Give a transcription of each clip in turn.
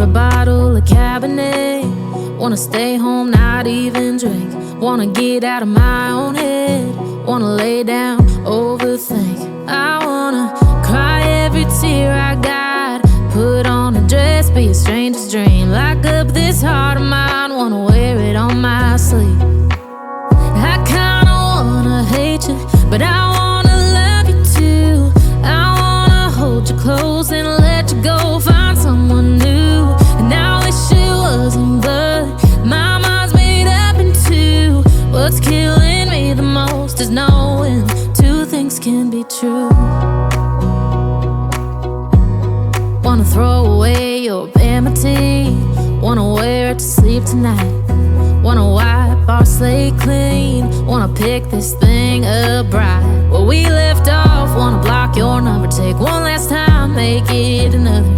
a bottle of Cabernet. Wanna stay home, not even drink. Wanna get out of my own head. Wanna lay down, overthink. I wanna cry every tear I got. Put on a dress, be a stranger's dream. Lock up this heart of mine, wanna wear it on my sleeve. I kinda wanna hate you, but I wanna love you too. I wanna hold you close and let you go, find someone new. And I wish it wasn't, but my mind's made up in two. What's killing me the most is knowing two things can be true. Wanna throw away your vanity. Wanna wear it to sleep tonight. Wanna wipe our slate clean. Wanna pick this thing up right where we left off. Wanna block your number, take one last time, make it another.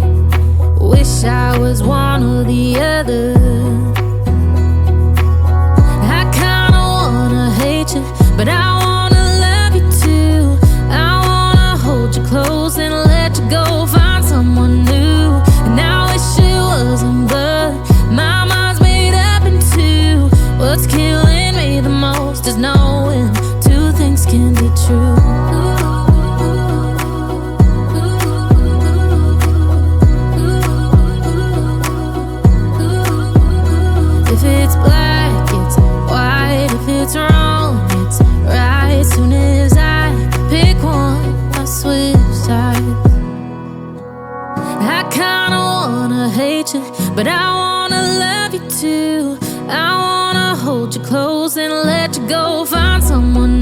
Wish I was one or the other. I kinda wanna hate you, but I wanna love you too. I wanna hold you close and let you go, find someone new. And I wish it wasn't, but my mind's made up in two. What's killing me the most is knowing two things can be true. If it's black, it's white. If it's wrong, it's right. Soon as I pick one, I switch sides. I kinda wanna hate you, but I wanna love you too. I wanna hold you close and let you go, find someone